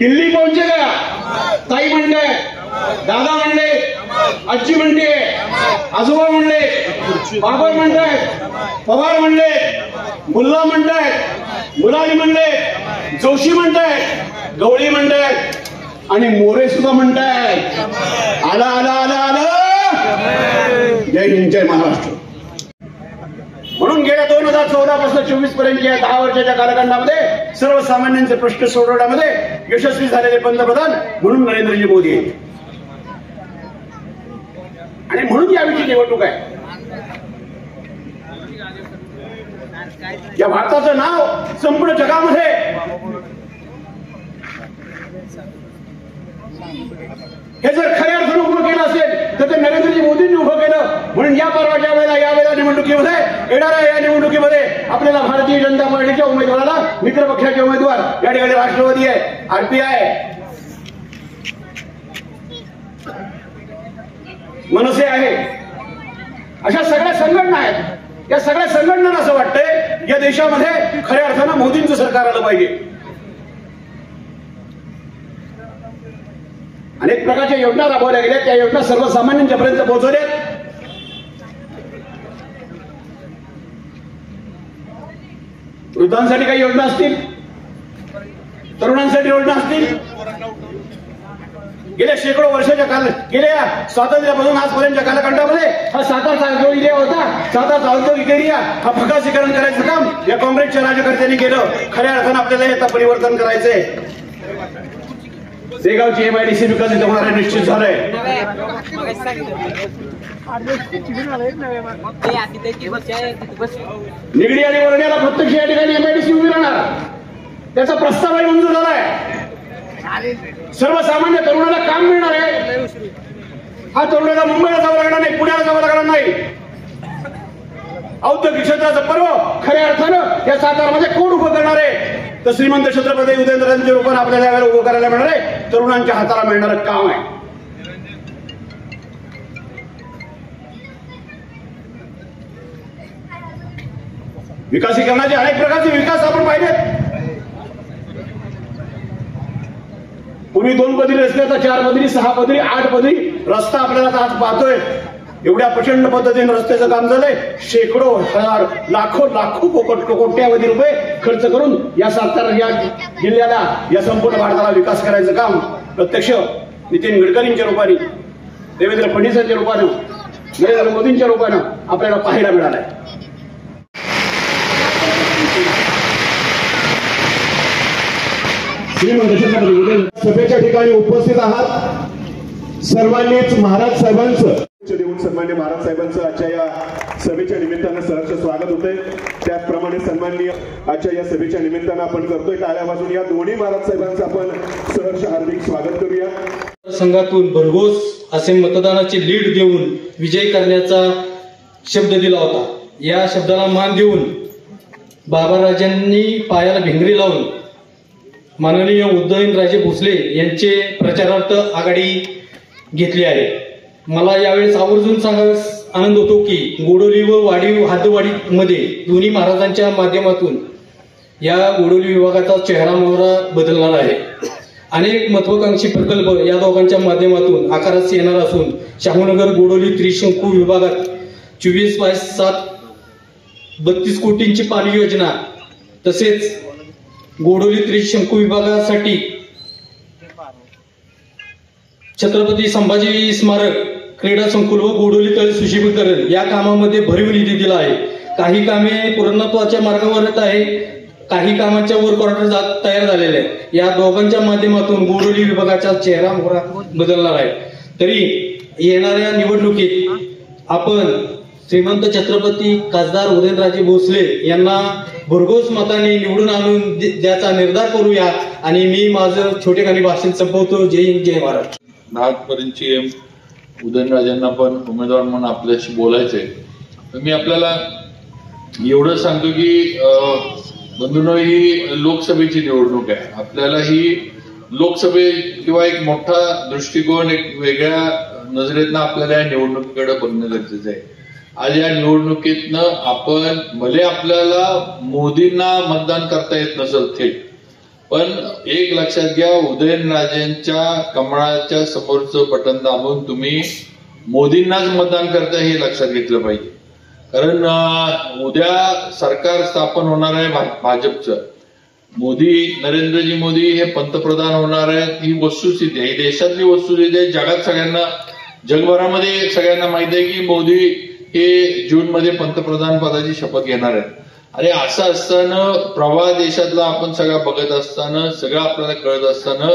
दिल्ली पहुंचे गया, ताई म्हणले, दादा म्हणले, आजी म्हणते, आजोबा म्हणले, बाबा म्हणतायत, पवार म्हणले, मुल्ला म्हणतायत, मुलानी म्हणले, जोशी म्हणतायत, गवळी म्हणतायत आणि मोरे सुद्धा म्हणतायत आला आला आला आला. जय हिंद, जय महाराष्ट्र. म्हणून गेल्या 2014 पासून 24 पर्यंत या 10 वर्षाच्या कालखंडामध्ये सर्वसामान्यांचे प्रश्न सोडवण्यामध्ये यशस्वी झालेले पंतप्रधान म्हणून नरेंद्रजी मोदी आहेत. आणि म्हणून यावेळी निवडणूक आहे. या भारताचं नाव संपूर्ण जगामध्ये हे जर खऱ्या अर्थानं उभं केलं असेल तर ते नरेंद्रजी मोदींनी उभं केलं. म्हणून या परवाच्या वेळेला यावेळेला निवडणुकीमध्ये येणाऱ्या या निवडणुकीमध्ये आपल्याला भारतीय जनता पार्टीच्या उमेदवाराला, मित्र पक्षाचे उमेदवार या ठिकाणी राष्ट्रवादी आहे, आरपीआय मनसे आहे, अशा सगळ्या संघटना आहेत. या सगळ्या संघटनांना असं वाटतंय या देशामध्ये खऱ्या अर्थानं मोदींचं सरकार आलं पाहिजे. अनेक प्रकारच्या योजना राबवल्या गेल्या, त्या योजना सर्वसामान्यांच्या पर्यंत पोहोचवल्या. वृद्धांसाठी काही योजना असतील, तरुणांसाठी योजना असतील. गेल्या शेकडो वर्षाच्या गेल्या स्वातंत्र्यापासून आजपर्यंतच्या कालखंडामध्ये हा साताचा जो एरिया होता, साताचा औद्योगिक एरिया हा फकासीकरण करायचं काम या काँग्रेसच्या राज्यकर्त्यांनी केलं. खऱ्या अर्थानं आपल्याला याचं परिवर्तन करायचंय. शेगावची MIDC विकसित होणार आहे, निश्चित झालंय. निगडी आणि वर्ण्याला प्रत्यक्ष या ठिकाणी MIDC उभी राहणार, त्याचा प्रस्तावही मंजूर झालाय. सर्वसामान्य तरुणाला काम मिळणार आहे. हा तरुणाला मुंबईला जावं लागणार नाही, पुण्याला जावं लागणार नाही. औद्योगिक क्षेत्राचं पर्व खऱ्या अर्थानं या सातारामध्ये कोण उभं करणार आहे तर श्रीमंत छत्रपती उदयनराजेंच्या रूपानं आपल्याला यावेळेला उभं करायला मिळणार आहे. तरुणांच्या हाताला मिळणारं काम आहे. विकासीकरणाचे अनेक प्रकारचे विकास आपण पाहिलेत. पूर्वी 2 पदरी रस्त्याचा 4 पदरी, 6 पदरी, 8 पदरी रस्ता आपल्याला आज पाहतोय. एवढ्या प्रचंड पद्धतीने रस्त्याचं काम झालंय. शेकडो, हजार, लाखो कोट्यावधी रुपये खर्च करून या सातारा या जिल्ह्याला, या संपूर्ण भारताला विकास करायचं काम प्रत्यक्ष नितीन गडकरींच्या रूपाने, देवेंद्र फडणवीसांच्या रूपानं, नरेंद्र मोदींच्या रूपानं आपल्याला पाहायला मिळालंय. सभेच्या ठिकाणी उपस्थित आहात सर्वांनीच महाराज साहेबांचं देऊन सन्मान्य महाराज साहेबांचं आजच्या या सभेच्या निमित्तानं सहर्ष स्वागत होते. त्याचप्रमाणे सन्माननीय आजच्या या सभेच्या निमित्तानं आपण करतोय टाळ्यापासून या दोन्ही महाराज साहेबांचं आपण सहर्ष हार्दिक स्वागत करूया. संघातून भरघोस असे मतदानाची लीड देऊन विजय करण्याचा शब्द दिला होता. या शब्दाला मान देऊन बाबाराजांनी पायाला भिंगरी लावून माननीय उदयनराजे भोसले यांचे प्रचारार्थ आघाडी घेतली आहे. मला यावेळेस आवर्जून सांगायस आनंद होतो की गोडोली व वाडीव हातवाडी मध्ये दोन्ही महाराजांच्या माध्यमातून या गोडोली विभागाचा चेहरा मोहरा बदलणार आहे. अनेक महत्वाकांक्षी प्रकल्प या दोघांच्या माध्यमातून आकारास येणार असून शाहूनगर गोडोली त्रिशंकू विभागात 24/7 32 कोटींची पाणी योजना, तसेच गोडोली त्रिशंकू विभागासाठी छत्रपती संभाजी स्मारक क्रीडा संकुल व गोडोली तळे सुशोभीकरण या कामामध्ये भरीव निधी दिला आहे. काही कामे पूर्णत्वाच्या मार्गावर आहे, काही कामांच्या वर्क ऑर्डर तयार झालेले आहे. या दोघांच्या माध्यमातून गोडोली विभागाचा चेहरा मोहरा बदलणार आहे. तरी येणाऱ्या निवडणुकीत आपण श्रीमंत छत्रपती खासदार उदयनराजे भोसले यांना भरघोस मताने निवडून आणून द्यायचा निर्धार करूया. आणि मी माझं छोटेखानी भाषण संपवतो. जय हिंद, जय महाराष्ट्र. नागपूरची उदयनराजेंना पण उमेदवार म्हणून आपल्याशी बोलायचंय. मी आपल्याला एवढं सांगतो की बंधूंनो, ही लोकसभेची निवडणूक आहे. आपल्याला ही लोकसभे किंवा एक मोठा दृष्टिकोन, एक वेगळ्या नजरेतनं आपल्याला या निवडणुकीकडे बघणं गरजेचं आहे. आज या निवडणुकीतनं आपण भले आपल्याला मोदींना मतदान करता येत नसेल थेट, पण एक लक्षात घ्या, उदयनराजेंच्या कमळाच्या समोरचं बटन दाबून तुम्ही मोदींनाच मतदान करता हे लक्षात घेतलं पाहिजे. कारण उद्या सरकार स्थापन होणार आहे भाजपचं. नरेंद्रजी मोदी हे पंतप्रधान होणार आहेत, ही वस्तुस्थिती आहे, ही देशातली वस्तुस्थिती आहे. जगात सगळ्यांना, जगभरामध्ये सगळ्यांना माहिती आहे की मोदी हे जूनमध्ये पंतप्रधान पदाची शपथ घेणार आहेत. आणि असं असताना प्रवाह देशातला आपण सगळा बघत असताना, सगळं आपल्याला कळत असताना,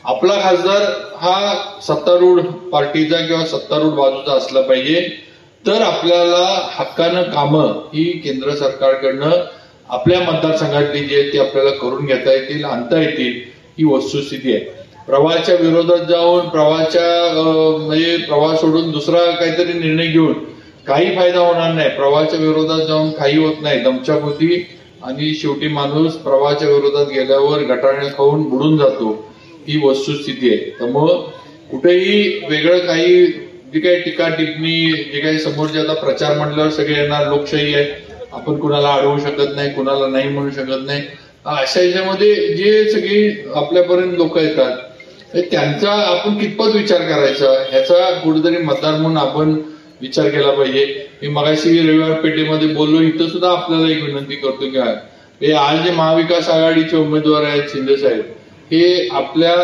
आपला खासदार हा सत्तारूढ पार्टीचा किंवा सत्तारूढ बाजूचा असला पाहिजे, तर आपल्याला हक्कानं कामं ही केंद्र सरकारकडनं आपल्या मतदारसंघातली जी आहेत ती आपल्याला करून घेता येतील, आणता येतील, ही वस्तुस्थिती आहे. प्रवाहाच्या विरोधात जाऊन म्हणजे प्रवाह सोडून दुसरा काहीतरी निर्णय घेऊन काही फायदा होणार नाही. प्रवाहाच्या विरोधात जाऊन काही होत नाही, दमछाक होती आणि शेवटी माणूस प्रवाहाच्या विरोधात गेल्यावर गटाणे खाऊन बुडून जातो, ही वस्तुस्थिती आहे. त्यामुळं कुठेही वेगळं काही जे काही टीका टिप्पणी, जे काही समोरचे आता प्रचार म्हटल्यावर सगळे येणार, लोकशाही आहे, आपण कुणाला अडवू शकत नाही, कुणाला नाही म्हणू शकत नाही, अशा याच्यामध्ये जे सगळी आपल्यापर्यंत लोक येतात त्यांचा आपण कितपत विचार करायचा ह्याचा कुठेतरी मतदार म्हणून आपण विचार केला पाहिजे. मी मगाशी रविवार पेठेमध्ये बोललो, इथं सुद्धा आपल्याला एक विनंती करतो की आज जे महाविकास आघाडीचे उमेदवार आहेत शिंदे साहेब, हे आपल्या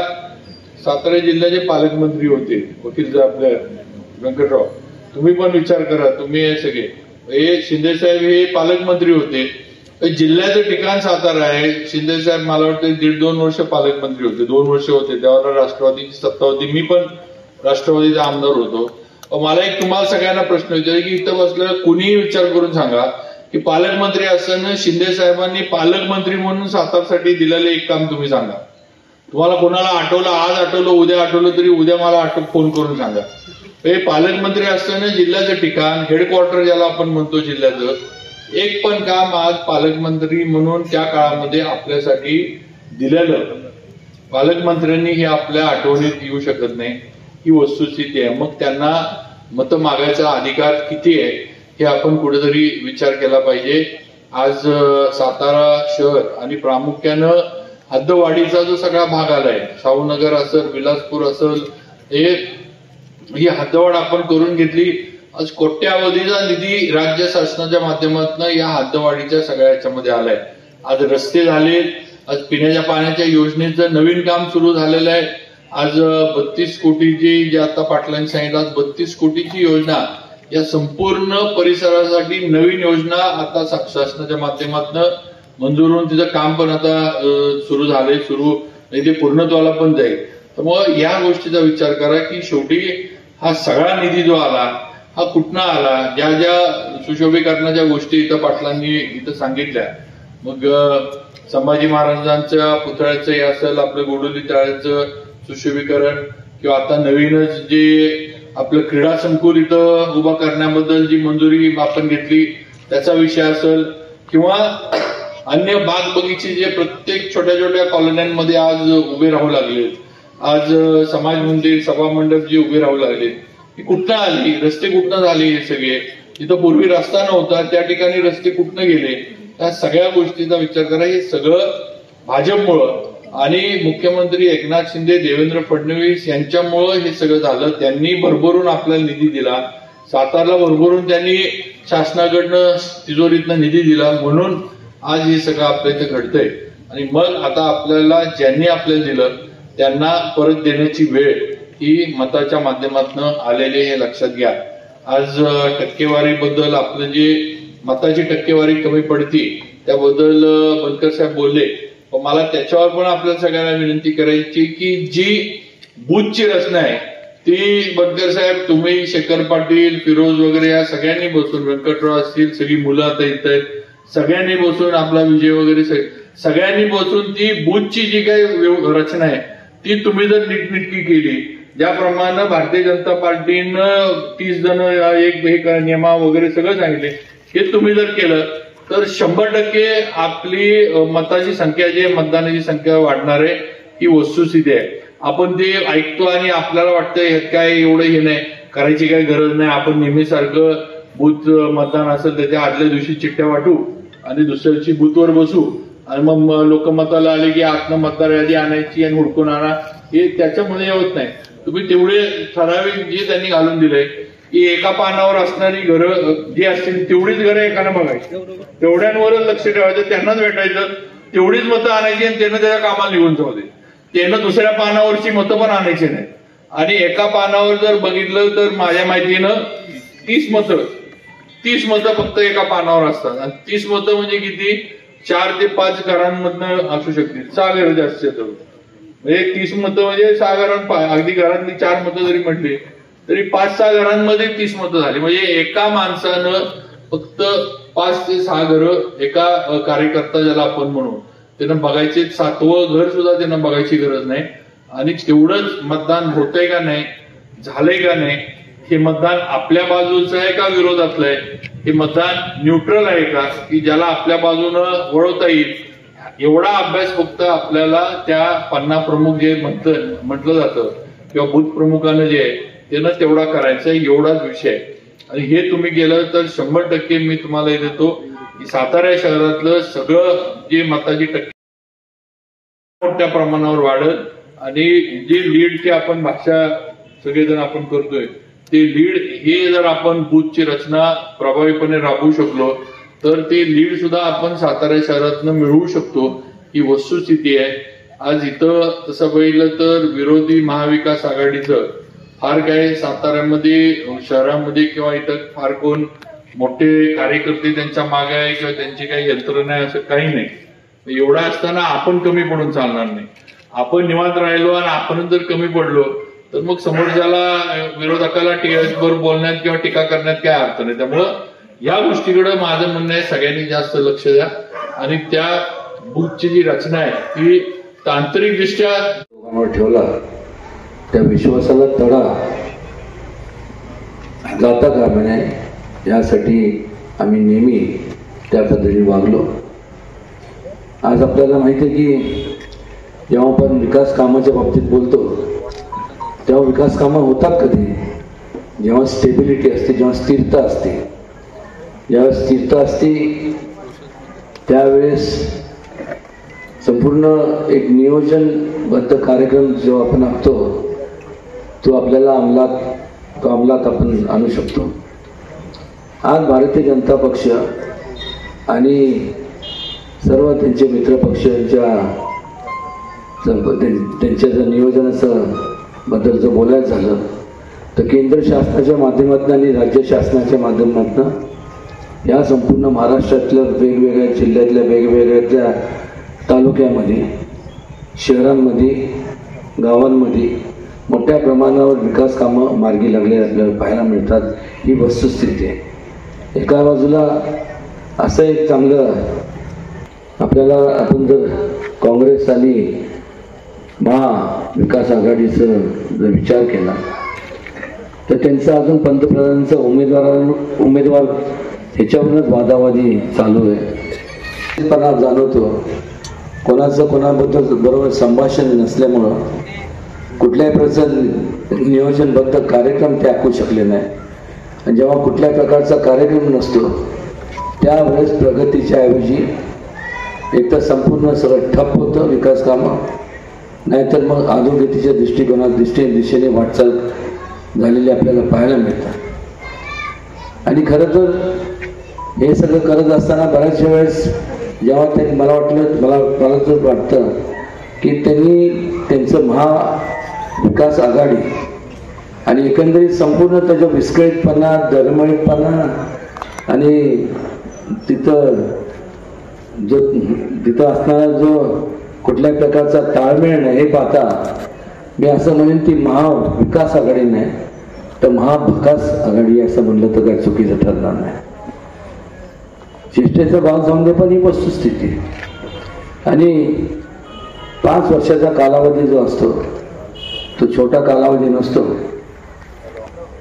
सातारा जिल्ह्याचे पालकमंत्री होते, वकील आपल्या व्यंकटराव. तुम्ही पण विचार करा, तुम्ही हे सगळे, हे शिंदे साहेब हे पालकमंत्री होते. जिल्ह्याचं ठिकाण सातारा आहे. शिंदे साहेब मला वाटतं 1.5-2 वर्ष पालकमंत्री होते, 2 वर्ष होते, त्यावेळेला राष्ट्रवादीची सत्ता होती, मी पण राष्ट्रवादीचा आमदार होतो. मला एक तुम्हाला सगळ्यांना प्रश्न विचार की इथं बसलेला कुणीही विचार करून सांगा की पालकमंत्री असताना शिंदे साहेबांनी पालकमंत्री म्हणून सातारसाठी दिलेलं एक काम तुम्ही सांगा. तुम्हाला कोणाला आठवलं, आज आठवलं, उद्या आठवलं तरी उद्या मला फोन करून सांगा. हे पालकमंत्री असताना जिल्ह्याचं ठिकाण, हेडक्वार्टर ज्याला आपण म्हणतो जिल्ह्याचं, एक पण काम आज पालकमंत्री म्हणून त्या काळामध्ये आपल्यासाठी दिलेलं पालकमंत्र्यांनी हे आपल्या आठवणीत येऊ शकत नाही, ही वस्तुस्थिती आहे. मग त्यांना मतं मागायचा अधिकार किती आहे हे आपण कुठेतरी विचार केला पाहिजे. आज सातारा शहर आणि प्रामुख्यानं हद्दवाढीचा जो सगळा भाग आलाय, शाहूनगर असेल, विलासपूर असेल, ही हद्दवाढ आपण करून घेतली. आज कोट्यावधीचा निधी राज्य शासनाच्या माध्यमातून या हद्दवाढीच्या सगळ्या याच्यामध्ये आलाय. आज रस्ते झालेत, आज पिण्याच्या पाण्याच्या योजनेचं नवीन काम सुरू झालेलं आहे. आज 32 कोटीची, जे आता पाटलांनी सांगितलं, आज 32 कोटीची योजना, या संपूर्ण परिसरासाठी नवीन योजना आता शासनाच्या माध्यमातून मंजूर होऊन तिचं काम पण आता सुरू झालंय, ते पूर्णत्वाला पण जाईल. त्यामुळे या गोष्टीचा विचार करा की शेवटी हा सगळा निधी जो आला हा कुठनं आला. ज्या ज्या सुशोभीकरणाच्या गोष्टी इथं पाटलांनी इथं सांगितल्या, मग संभाजी महाराजांच्या पुतळ्याचं हे असेल, आपलं गोडोली तळ्याचं सुशोभीकरण, किंवा आता नवीनच जे आपलं क्रीडा संकुल इथं उभा करण्याबद्दल जी मंजुरी आपण घेतली त्याचा विषय असेल, किंवा अन्य बाग बगीचे जे प्रत्येक छोट्या छोट्या कॉलन्यांमध्ये आज उभे राहू लागले, आज समाज मंदिर, सभा मंडप जे उभे राहू लागले, ही कुठनं आली, रस्ते कुठनं झाले, हे सगळे जिथं पूर्वी रस्ता नव्हता त्या ठिकाणी रस्ते कुठनं गेले, त्या सगळ्या गोष्टीचा विचार करा. हे सगळं भाजपमुळं आणि मुख्यमंत्री एकनाथ शिंदे, देवेंद्र फडणवीस यांच्यामुळं हे सगळं झालं. त्यांनी भरभरून आपल्याला निधी दिला, सातारला भरभरून त्यांनी शासनाकडनं तिजोरीतनं निधी दिला, म्हणून आज हे सगळं आपल्या इथं घडतंय. आणि मग आता आपल्याला ज्यांनी आपल्याला दिलं त्यांना परत देण्याची वेळ ही मताच्या माध्यमातून आलेले हे लक्षात घ्या. आज टक्केवारीबद्दल आपलं जे मताची टक्केवारी कमी पडती त्याबद्दल बनकर साहेब बोलले, पण मला त्याच्यावर पण आपल्याला सगळ्यांना विनंती करायची की जी बूथची रचना आहे ती बनकर साहेब, तुम्ही, शेखर पाटील, फिरोज वगैरे या सगळ्यांनी बसून, व्यंकटराव असतील, सगळी मुलं आता इथं आहेत, सगळ्यांनी बसून, आपला विजय वगैरे सगळ्यांनी बसून ती बूथची जी काही रचना आहे ती तुम्ही जर नीटनेटकी केली, ज्याप्रमाणे भारतीय जनता पार्टीनं 30 जण एक नियमा वगैरे सगळं सांगितले, हे तुम्ही जर केलं तर 100% आपली मताची संख्या, जे मतदानाची संख्या वाढणार आहे, ही वस्तुस्थिती आहे. आपण ते ऐकतो आणि आपल्याला वाटतं ह्यात काय एवढं हे नाही, करायची काही गरज नाही, आपण नेहमीसारखं बूथ मतदान असेल त्याच्या आदल्या दिवशी चिठ्ठ्या वाटू आणि दुसऱ्या दिवशी बूथवर बसू आणि मग लोक मताला आले की आतनं मतदार यादी आणायची आणि हुडकून आणा, हे त्याच्यामध्ये होत नाही. तुम्ही तेवढे ठराविक जे त्यांनी घालून दिलंय की एका पानावर असणारी घरं जी असतील तेवढीच घरं एकानं बघायची, तेवढ्यांवरच लक्ष ठेवायचं, त्यांनाच भेटायचं, तेवढीच मतं आणायची आणि त्यांना त्याच्या कामाला निघून जाऊ दे. त्यांना दुसऱ्या पानावरची मतं पण आणायची नाही. आणि एका पानावर जर बघितलं तर माझ्या माहितीनं 30 मतं फक्त एका पानावर असतात. आणि 30 मतं म्हणजे किती, 4 ते 5 घरांमधनं असू शकतील, 6 घरं जास्त म्हणजे 30 मतं म्हणजे 6 घरां, अगदी घरातली 4 मतं जरी म्हटली तरी 5-6 घरांमध्ये 30 मतं झाली. म्हणजे एका माणसानं फक्त 5 ते 6 घरं, एका कार्यकर्ता ज्याला आपण म्हणू, त्यांना बघायचे 7वं घर सुद्धा त्यांना बघायची गरज नाही. आणि तेवढंच मतदान होतंय का नाही, झालंय का नाही, हे मतदान आपल्या बाजूचं आहे का विरोधातलं आहे, हे मतदान न्यूट्रल आहे का, की ज्याला आपल्या बाजूनं वळवता येईल, एवढा अभ्यास फक्त आपल्याला त्या पन्ना प्रमुख जे म्हटलं जातं किंवा बूथ प्रमुखानं जे आहे त्यानं तेवढा करायचा आहे, एवढाच विषय आहे. आणि हे तुम्ही केलं तर 100% मी तुम्हाला हे देतो की सातारा शहरातलं सगळं जे मताची टक्के मोठ्या प्रमाणावर वाढत आणि जे लीडची आपण भाषा सगळेजण आपण करतोय ते लीड, हे जर आपण बूथची रचना प्रभावीपणे राबवू शकलो तर ते लीड सुद्धा आपण सातारा शहरातनं मिळवू शकतो, ही वस्तुस्थिती आहे. आज इथं तसं बघितलं तर विरोधी महाविकास आघाडीचं फार काय साताऱ्यामध्ये शहरामध्ये किंवा इथं फार कोण मोठे कार्यकर्ते त्यांच्या मागे आहे किंवा त्यांची काही यंत्रणा आहे असं काही नाही. एवढा असताना आपण कमी पडून चालणार नाही. आपण निवांत राहिलो आणि आपण जर कमी पडलो तर मग समोरच्याला विरोधकाला बरोबर बोलण्यात किंवा टीका करण्यात काय अर्थ नाही. त्यामुळं या गोष्टीकडे माझं म्हणणं आहे सगळ्यांनी जास्त लक्ष द्या आणि त्या बूथची जी रचना आहे ती तांत्रिकदृष्ट्या ठेवला, त्या विश्वासाला तडा जाता कामा नये यासाठी आम्ही नेहमी त्या पद्धतीने वागलो. आज आपल्याला माहिती आहे की जेव्हा आपण विकास कामाच्या बाबतीत बोलतो तेव्हा विकास कामं होतात कधी, जेव्हा स्टेबिलिटी असते, जेव्हा स्थिरता असते. ज्यावेळेस स्थिरता असते त्यावेळेस संपूर्ण एक नियोजनबद्ध कार्यक्रम जो आपण आखतो तो आपल्याला अंमलात आपण आणू शकतो. आज भारतीय जनता पक्ष आणि सर्व त्यांचे मित्रपक्षांच्या त्यांच्या जर नियोजनाचं बद्दल जर बोलायचं झालं तर केंद्र शासनाच्या माध्यमातून आणि राज्य शासनाच्या माध्यमातून या संपूर्ण महाराष्ट्रातल्या वेगवेगळ्या जिल्ह्यातल्या वेगवेगळ्या तालुक्यामध्ये, शहरांमध्ये, गावांमध्ये मोठ्या प्रमाणावर विकास कामं मार्गी लागले आपल्याला पाहायला मिळतात. ही वस्तुस्थिती आहे. एका बाजूला असं एक चांगलं आपल्याला, आपण जर काँग्रेस आणि महाविकास आघाडीचं जर विचार केला तर त्यांचा अजून पंतप्रधानांचा उमेदवार ह्याच्यावरूनच वादावादी चालू आहे. पण आज जाणवतो कोणाचं कोणाबद्दल बरोबर संभाषण नसल्यामुळं कुठल्याही प्रकारचं नियोजनबद्ध कार्यक्रम ते आखू शकले नाही. आणि जेव्हा कुठल्याही प्रकारचा कार्यक्रम नसतो त्यावेळेस प्रगतीच्या ऐवजी एक तर संपूर्ण सगळं ठप्प होतं विकास कामं, नाहीतर मग अधोगतीच्या दिशेने वाटचाल झालेली आपल्याला पाहायला मिळतात. आणि खरं तर हे सगळं करत असताना बऱ्याचशा वेळेस जेव्हा ते मला तर वाटतं की त्यांनी त्यांचं महाविकास आघाडी आणि एकंदरीत संपूर्ण त्याचा विस्कळीतपणा, डळमळीतपणा आणि तिथं असणारा जो कुठल्याही प्रकारचा ताळमेळ नाही हे पाहता मी असं म्हणेन ती महाविकास आघाडी नाही तर महाभकास आघाडी असं म्हणलं तर काय चुकीचं ठरणार नाही. चेष्टेचा भाग समजे पण ही वस्तुस्थिती. आणि 5 वर्षाचा कालावधी जो असतो तो छोटा कालावधी नसतो.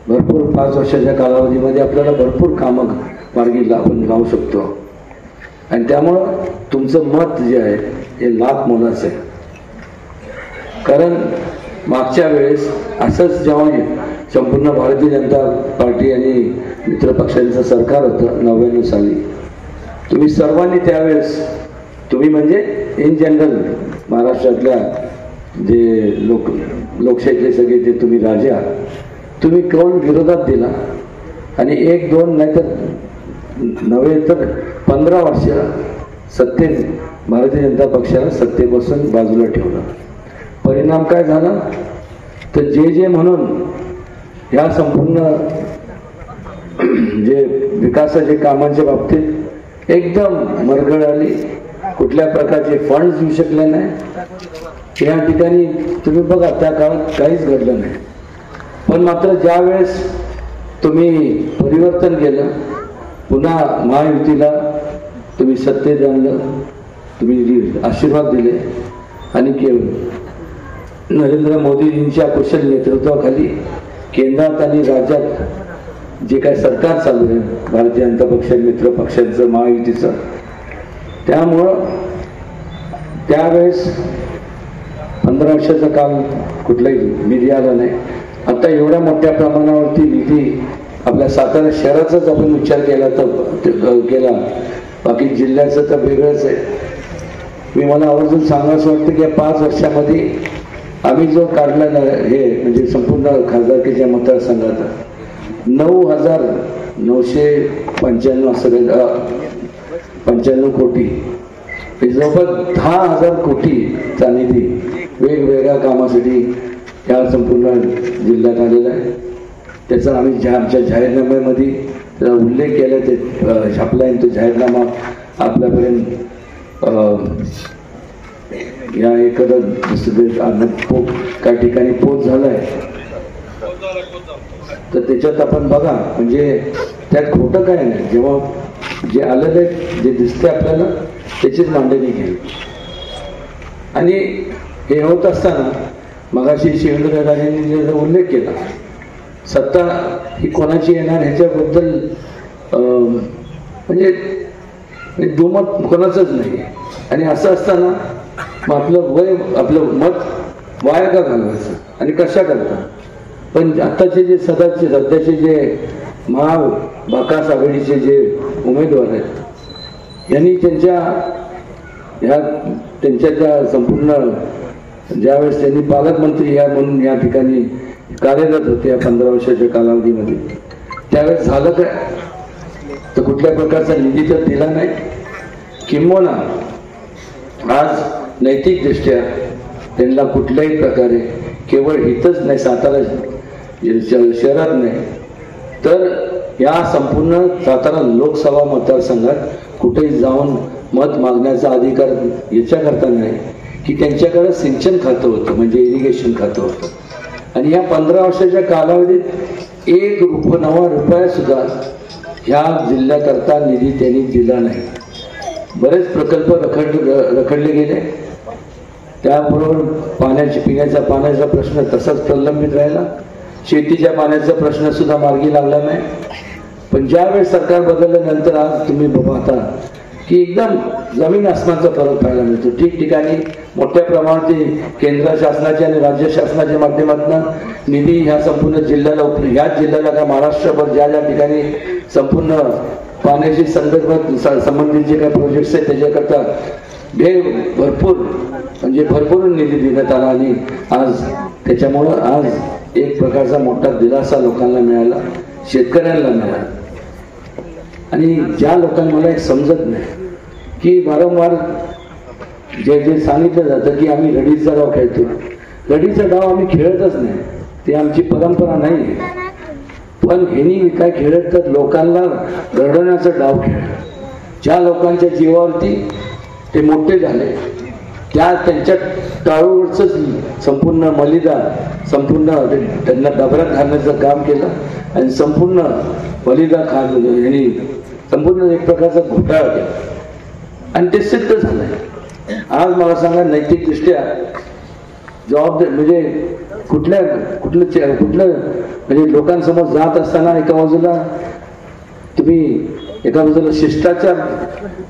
भरपूर 5 वर्षाच्या कालावधीमध्ये आपल्याला भरपूर कामं मार्गी आपण लावू शकतो. आणि त्यामुळं तुमचं मत जे आहे हे लाख मोलाचं आहे. कारण मागच्या वेळेस असंच जेव्हा संपूर्ण भारतीय जनता पार्टी आणि मित्रपक्षांचं सरकार होतं 99 साली, तुम्ही सर्वांनी त्यावेळेस तुम्ही म्हणजे इन जनरल महाराष्ट्रातल्या जे लोकशाहीतले सगळे जे तुम्ही राजे आहात, तुम्ही कौल विरोधात दिला आणि 1-2 नाही तर नव्हे तर 15 वर्ष सत्तेत भारतीय जनता पक्षाला सत्तेपासून बाजूला ठेवलं. परिणाम काय झाला तर जे म्हणून ह्या संपूर्ण जे विकासाच्या कामांच्या बाबतीत एकदम मरगळ आली, कुठल्या प्रकारचे फंड्स येऊ शकले नाही. या ठिकाणी तुम्ही बघा त्या काळात काहीच घडलं नाही. पण मात्र ज्या वेळेस तुम्ही परिवर्तन केलं, पुन्हा महायुतीला तुम्ही सत्तेत आणलं, तुम्ही आशीर्वाद दिले आणि नरेंद्र मोदीजींच्या कुशल नेतृत्वाखाली केंद्रात आणि राज्यात जे काय सरकार चालू आहे भारतीय जनता पक्ष मित्र पक्षांचं महायुतीचं, त्यामुळं त्यावेळेस 15 वर्षाचा काल कुठलाही निधी आला नाही. आता एवढ्या मोठ्या प्रमाणावरती निधी आपल्या सातारा शहराचाच आपण विचार केला तर केला, बाकी जिल्ह्याचं तर वेगळंच आहे. मला आवर्जून सांगायचं वाटतं की या 5 वर्षामध्ये आम्ही जो काढला हे म्हणजे संपूर्ण खासदारकीच्या मतदारसंघात 9,995 असं 95 कोटी, जवळपास 10,000 कोटीचा निधी वेगवेगळ्या कामासाठी या संपूर्ण जिल्ह्यात आलेला आहे. त्याचा आम्ही आमच्या जाहीरनाम्यामध्ये त्याचा उल्लेख केला, ते छापला आहे. तो जाहीरनामा आपल्यापर्यंत या एखादा काही ठिकाणी पोच झालाय तर त्याच्यात आपण बघा, म्हणजे त्यात खोटं काय नाही. जेव्हा जे आलेलं आहे, जे दिसते आपल्याला त्याचीच मांडणी केली. आणि हे होत असताना मगाशी शिवेंद्रराजेंनी उल्लेख केला, सत्ता ही कोणाची येणार ह्याच्याबद्दल म्हणजे दुमत कोणाचंच नाही. आणि असं असताना मग आपलं मत वाया का घालवायचं आणि कशा करता. पण आत्ताचे जे सध्याचे जे महाविकास आघाडीचे जे उमेदवार आहेत, यांनी त्यांच्या ज्या संपूर्ण ज्यावेळेस त्यांनी पालकमंत्री म्हणून या ठिकाणी कार्यरत होते या 15 वर्षाच्या कालावधीमध्ये, त्यावेळेस झालं काय तर कुठल्या प्रकारचा निधी तर दिला नाही. किंबहुना आज नैतिकदृष्ट्या त्यांना कुठल्याही प्रकारे केवळ इथंच नाही, सातारा शहरात नाही तर या संपूर्ण सातारा लोकसभा मतदारसंघात कुठेही जाऊन मत मागण्याचा अधिकार याच्याकरता नाही की त्यांच्याकडे सिंचन खातं होतं, म्हणजे इरिगेशन खातं होतं. आणि या 15 वर्षाच्या कालावधीत 1 नवा रुपया सुद्धा ह्या जिल्ह्याकरता निधी त्यांनी दिला नाही. बरेच प्रकल्प रखडले गेले. त्याबरोबर पिण्याच्या पाण्याचा प्रश्न तसाच प्रलंबित राहिला. शेतीच्या पाण्याचा प्रश्न सुद्धा मार्गी लागला नाही. पण ज्यावेळेस सरकार बदलल्यानंतर आज तुम्ही पाहता की एकदम जमीन आसमानचा फरक पाहायला मिळतो. ठिकठिकाणी मोठ्या प्रमाणात केंद्र शासनाच्या आणि राज्य शासनाच्या माध्यमातून निधी ह्या संपूर्ण जिल्ह्याला ह्याच जिल्ह्याला का महाराष्ट्रभर ज्या ज्या ठिकाणी संपूर्ण पाण्याशी संबंधित जे काही प्रोजेक्ट्स आहेत त्याच्याकरता भरपूर निधी देण्यात आला. आणि आज त्याच्यामुळं आज एक प्रकारचा मोठा दिलासा लोकांना मिळाला, शेतकऱ्यांना मिळाला. आणि ज्या लोकांना मला एक समजत नाही की वारंवार जे सांगितलं जातं की आम्ही रडीचा डाव खेळतो, रडीचा डाव आम्ही खेळतच नाही, ते आमची परंपरा नाही. पण ह्यांनी काय खेळत तर लोकांना रडवण्याचा डाव खेळ. ज्या लोकांच्या जीवावरती ते मोठे झाले त्यांच्या टाळूवरच संपूर्ण मलिदा संपूर्ण त्यांना डबऱ्यात घालण्याचं काम केलं आणि संपूर्ण मलिदा यांनी संपूर्ण एक प्रकारचा घोटाळा केला आणि ते सिद्ध झालंय. आज मला सांगा नैतिकदृष्ट्या जबाबदार म्हणजे कुठलं म्हणजे लोकांसमोर जात असताना एका बाजूला शिष्टाचार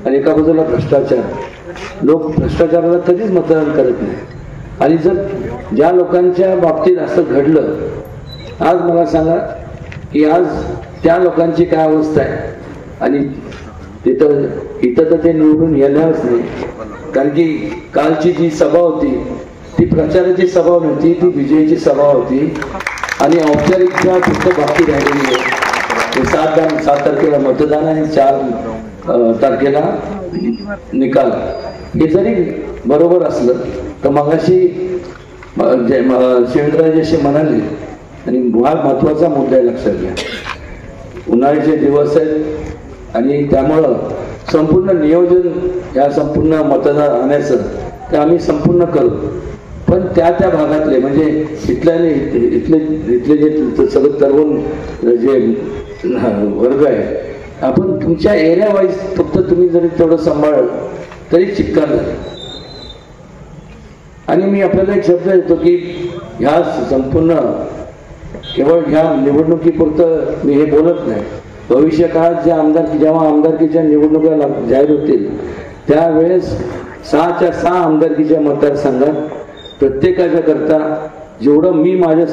आणि एका बाजूला भ्रष्टाचार. लोक भ्रष्टाचाराला कधीच मतदान करत नाही. आणि जर ज्या लोकांच्या बाबतीत असं घडलं, आज मला सांगा की आज त्या लोकांची काय अवस्था आहे. आणि इथं तर ते निवडून येणारच नाही. कारण की कालची जी सभा होती ती प्रचाराची सभा नव्हती, ती विजयाची सभा होती आणि औपचारिकता फक्त बाकी राहिलेली आहे. 7 तारखेला मतदान आणि 4 तारखेला निकाल. हे जरी बरोबर असलं तर मगाशी शिवेंद्रराजे असे म्हणाले आणि महत्वाचा मुद्दा आहे, लक्षात घ्या. उन्हाळ्याचे दिवस आहेत आणि त्यामुळं संपूर्ण नियोजन या संपूर्ण मतदार आणायचं ते आम्ही संपूर्ण करू. पण त्या भागातले म्हणजे इथले जे सगळं तरुण जे वर्ग आहे, आपण तुमच्या एरिया वाईज फक्त तुम्ही जरी तेवढं सांभाळलं तरी चिक्कार झालं. आणि मी आपल्याला एक शब्द देतो की ह्या संपूर्ण केवळ ह्या निवडणुकीपुरतं मी हे बोलत नाही. भविष्य काळात जेव्हा आमदारकीच्या निवडणुका जाहीर होतील त्यावेळेस 6च्या 6 आमदारकीच्या मतदारसंघात प्रत्येकाच्या करता जेवढं मी माझ्या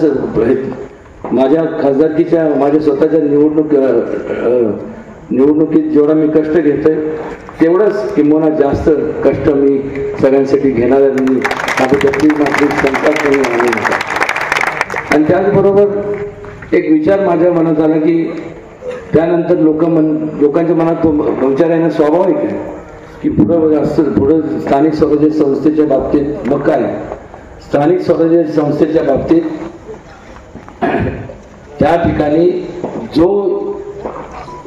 खासदारकीच्या माझ्या स्वतःच्या निवडणुकीत जेवढा मी कष्ट घेतोय तेवढंच किंबहुना जास्त कष्ट मी सगळ्यांसाठी घेणार आहे. आणि त्याचबरोबर एक विचार माझ्या मनात आला की त्यानंतर लोकांच्या मनात विचार येणं स्वाभाविक आहे की पुढं स्थानिक स्वराज्य संस्थेच्या बाबतीत मग काय स्थानिक स्वराज्य संस्थेच्या बाबतीत त्या ठिकाणी जो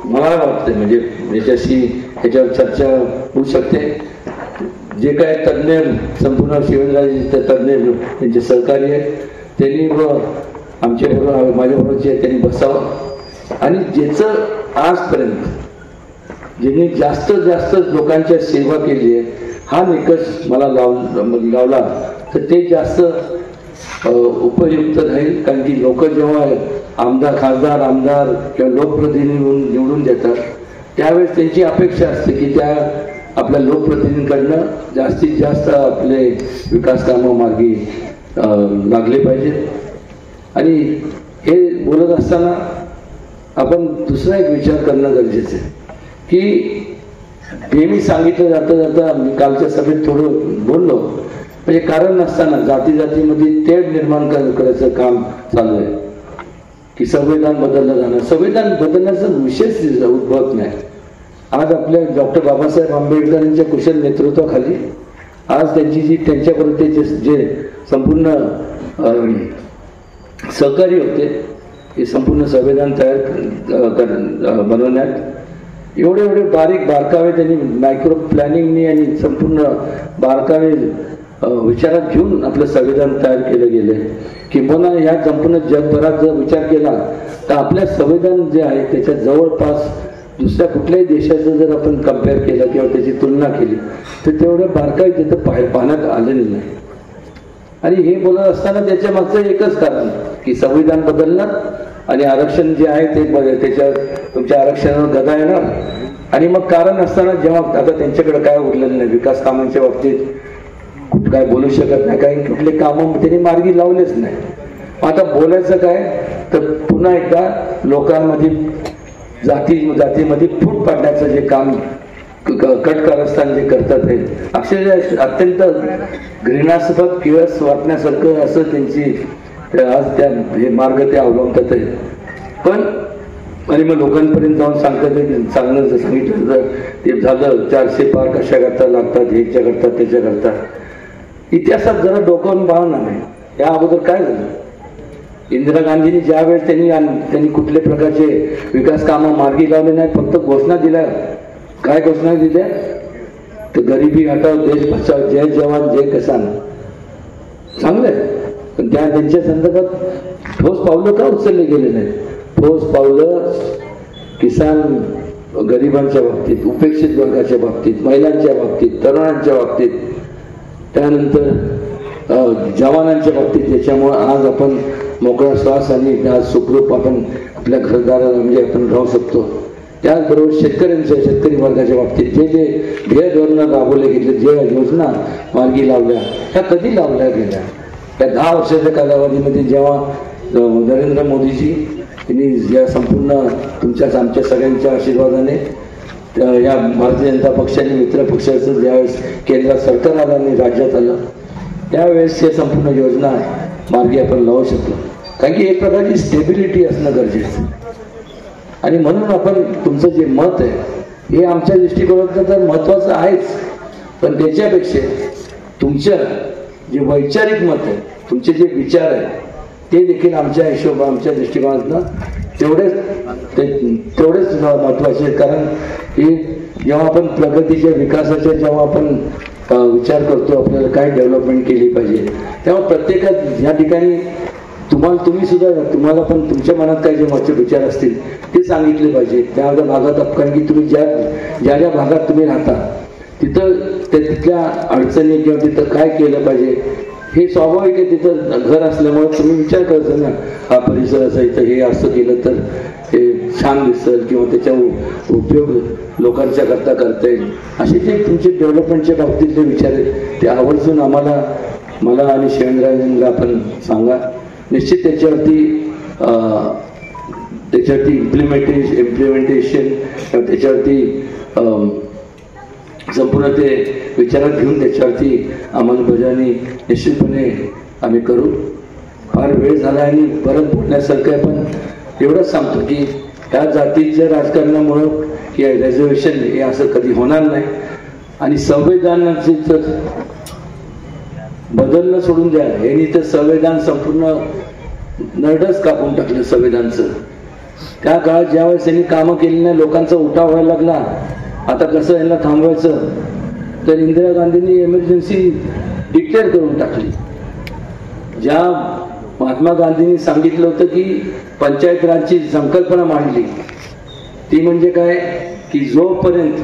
मला वाटतं म्हणजे याच्यावर चर्चा होऊ शकते. जे काय तज्ज्ञ संपूर्ण शिवेंद्रराजे तज्ज्ञ त्यांचे सहकारी आहेत त्यांनी आमच्याबरोबर माझ्याबरोबरचे त्यांनी बसावं आणि ज्याचं आजपर्यंत ज्यांनी जास्तीत जास्त लोकांच्या सेवा केली आहे हा निकष मला लावला तर ते जास्त उपयुक्त राहील. कारण की लोक जेव्हा खासदार आमदार किंवा लोकप्रतिनिधी निवडून देतात त्यावेळेस त्यांची अपेक्षा असते की त्या आपल्या लोकप्रतिनिधींकडनं जास्तीत जास्त आपले विकास कामं मार्गी लागले पाहिजेत. आणि हे बोलत असताना आपण दुसरा एक विचार करणं गरजेचं आहे की नेहमी सांगितलं जाता मी कालच्या सभेत थोडं बोललो म्हणजे कारण नसताना जातीमध्ये तेढ निर्माण करायचं काम चालू आहे की संविधान बदललं जाणं. संविधान बदलण्याचा विशेष उद्भवत नाही. आज आपल्या डॉक्टर बाबासाहेब आंबेडकर यांच्या कुशल नेतृत्वाखाली आज त्यांच्याबरोबर जे संपूर्ण सहकारी होते हे संपूर्ण संविधान तयार बनवण्यात एवढे बारीक बारकावे त्यांनी मायक्रो प्लॅनिंगनी आणि संपूर्ण बारकावे विचारात घेऊन आपलं संविधान तयार केलं गेलं. किंबहुना ह्या संपूर्ण जगभरात जर विचार केला तर आपल्या संविधान जे आहे त्याच्या जवळपास दुसऱ्या कुठल्याही देशाचं जर आपण कम्पेअर केलं किंवा त्याची तुलना केली तर तेवढं बारकावे तिथं पाहण्यात आलेलं नाही. आणि हे बोलत असताना त्याच्या मागचं एकच कारण की संविधान बदलणार आणि आरक्षण जे आहे ते त्याच्या तुमच्या आरक्षणावर गदा येणार. आणि मग कारण असताना जेव्हा आता त्यांच्याकडे काय उरलेलं नाही विकास कामांच्या बाबतीत काय बोलू शकत नाही काही कुठले कामं त्यांनी मार्गी लावलेच नाही. आता बोलायचं काय तर पुन्हा एकदा लोकांमध्ये जातीमध्ये फूट पाडण्याचं जे काम कटकारस्थान जे करतात ते अक्षरशः अत्यंत घृणास्पद किंवा वाटण्यासारखं असं त्यांची आज त्या हे मार्ग ते अवलंबतात आहेत. पण आणि मग लोकांपर्यंत जाऊन सांगणं सांगितलं तर ते झालं 400 पार कशा करता लागतात ह्याच्या करता त्याच्या करता. इतिहासात जरा डोकावून पाहणार नाही. या अगोदर काय झालं इंदिरा गांधींनी ज्यावेळेस त्यांनी कुठल्या प्रकारचे विकास कामं मार्गी लावले नाहीत फक्त घोषणा दिल्या. काय घोषणा दिल्या तर गरिबी हटाव देश बचाव जय जवान जय किसान चांगलंय. पण त्यांच्या संदर्भात ठोस पावलं का उचलले गेले नाहीत. ठोस पावलं किसान गरिबांच्या बाबतीत उपेक्षित वर्गाच्या बाबतीत महिलांच्या बाबतीत तरुणांच्या बाबतीत त्यानंतर जवानांच्या बाबतीत त्याच्यामुळे आज आपण मोकळा श्वास आणि आज सुखरूप आपण आपल्या घरदाराला म्हणजे आपण राहू शकतो. त्याचबरोबर शेतकरी वर्गाच्या बाबतीत जे ध्येय धोरणं राबवले गेले जे योजना मार्गी लावल्या त्या कधी लावल्या गेल्या त्या 10 वर्षाच्या कालावधीमध्ये जेव्हा नरेंद्र मोदीजी यांनी या संपूर्ण तुमच्या आमच्या सगळ्यांच्या आशीर्वादाने या भारतीय जनता पक्षाने मित्र पक्षाचं ज्यावेळेस केंद्रात सरकार आलं आणि राज्यात आलं त्यावेळेस हे संपूर्ण योजना मार्गी आपण लावू शकतो. कारण की एक प्रकारची स्टेबिलिटी असणं गरजेचं आणि म्हणून आपण तुमचं जे मत आहे हे आमच्या दृष्टिकोनातून तर महत्त्वाचं आहेच, पण त्याच्यापेक्षा तुमच्या जे वैचारिक मत आहे, तुमचे जे विचार आहे ते देखील आमच्या आमच्या दृष्टिकोनातून तेवढेच महत्त्वाचे आहेत. कारण की जेव्हा आपण प्रगतीच्या विकासाच्या जेव्हा आपण विचार करतो आपल्याला काय डेव्हलपमेंट केली पाहिजे, तेव्हा प्रत्येकात या ठिकाणी तुम्ही सुद्धा तुम्हाला पण तुमच्या मनात काय जे मत विचार असतील ते सांगितले पाहिजे त्या भागात. कारण की तुम्ही ज्या भागात तुम्ही राहता तिथं तिथल्या अडचणी किंवा तिथं काय केलं पाहिजे हे स्वाभाविक आहे. तिथं घर असल्यामुळे तुम्ही विचार करता ना, हा परिसर असा इथं हे असं केलं तर हे छान दिसेल किंवा त्याचा उपयोग लोकांच्या करता येईल. असे जे तुमचे डेव्हलपमेंटच्या बाबतीतले विचार आहेत ते आवर्जून मला आणि शिवेंद्रराजेंना आपण सांगा. निश्चित त्याच्यावरती इम्प्लिमेंटेशन त्याच्यावरती संपूर्ण ते विचारात घेऊन त्याच्यावरती अंमलबजावणी निश्चितपणे आम्ही करू. फार वेळ झाला आणि परत बोलण्यासारखं आहे, पण एवढंच सांगतो की ह्या जातीच्या राजकारणामुळं की रिझर्वेशन हे असं कधी होणार नाही आणि संविधानाचे तर बदलणं सोडून द्या. यांनी तर संविधान संपूर्ण नरडच कापून टाकलं संविधानचं. त्या काळात ज्यावेळेस यांनी कामं केली नाही लोकांचा उठाव व्हायला लागला. आता कसं यांना थांबवायचं तर इंदिरा गांधींनी एमर्जन्सी डिक्लेअर करून टाकली. ज्या महात्मा गांधींनी सांगितलं होतं की पंचायत राजची संकल्पना मांडली ती म्हणजे काय की जोपर्यंत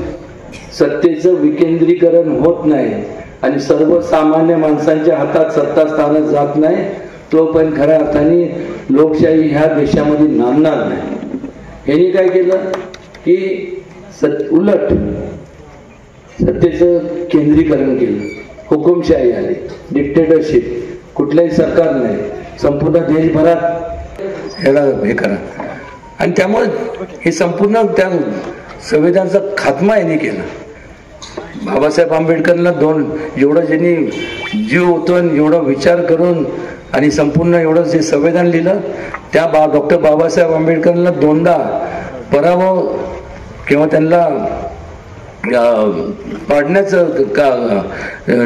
सत्तेचं विकेंद्रीकरण होत नाही आणि सर्वसामान्य माणसांच्या हातात सत्ता स्थानात जात नाही तोपर्यंत खऱ्या अर्थाने लोकशाही ह्या देशामध्ये नांदणार नाही. यांनी काय केलं की उलट सत्तेचं केंद्रीकरण केलं, हुकुमशाही आली, डिक्टेटरशिप, कुठलंही सरकार नाही, संपूर्ण देशभरात ह्याला हे करा आणि त्यामुळे हे संपूर्ण त्या संविधानाचा खात्मा यांनी केला. बाबासाहेब आंबेडकरला एवढं ज्यांनी जीव ओतून एवढा विचार करून आणि संपूर्ण एवढं जे संविधान लिहिलं त्या डॉक्टर बाबासाहेब आंबेडकरला दोनदा पराभव किंवा त्यांना पाडण्याचं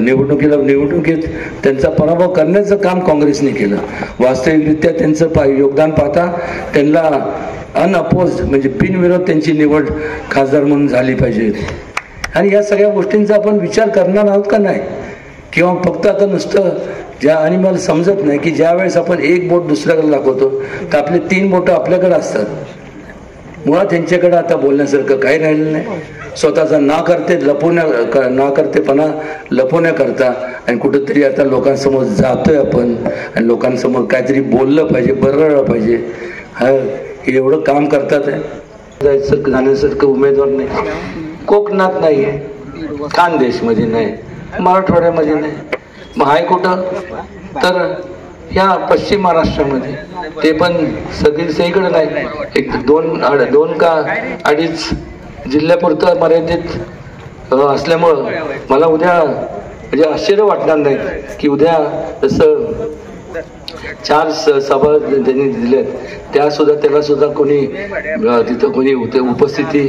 निवडणुकीत त्यांचा पराभव करण्याचं काम काँग्रेसने केलं. वास्तविकरित्या त्यांचं योगदान पाहता त्यांना अनअपोज म्हणजे बिनविरोध त्यांची निवड खासदार म्हणून झाली पाहिजे. आणि या सगळ्या गोष्टींचा आपण विचार करणार आहोत का नाही, किंवा फक्त आता नुसतं आणि मला समजत नाही की ज्या वेळेस आपण एक बोट दुसऱ्याकडे दाखवतो तर आपले 3 बोटं आपल्याकडे असतात. मुळात त्यांच्याकडे आता बोलण्यासारखं काही राहिलं नाही. स्वतःचा नाकर्तेपणा लपवण्याकरता आणि कुठंतरी आता लोकांसमोर जातोय आपण आणि लोकांसमोर काहीतरी बोललं पाहिजे, बरळलं पाहिजे, हे एवढं काम करतात. जायचं जाण्यासारखं उमेदवार नाही. कोकणात नाही आहे, खानदेशमध्ये नाही, मराठवाड्यामध्ये नाही, मग आहे कुठं तर ह्या पश्चिम महाराष्ट्रामध्ये, ते पण सगळीकडे नाही. एक 2 का 2.5 जिल्ह्यापुरतं मर्यादित असल्यामुळं मला उद्या म्हणजे आश्चर्य वाटणार नाही की उद्या जसं 4 सभा त्यांनी दिल्यात त्याला सुद्धा कोणी तिथं कोणी उपस्थिती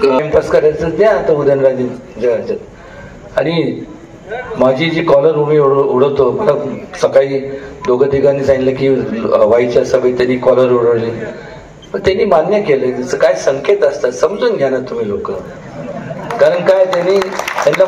कॅम्पस करायचं द्या आता उदयनराजे. आणि माझी जी कॉलर उडवतो मला सकाळी 2-3 सांगितलं की हवाईच्या सभेत त्यांनी कॉलर उडवली, पण त्यांनी मान्य केलं. त्याचं काय संकेत असतात समजून घ्या ना तुम्ही लोक. कारण काय त्यांना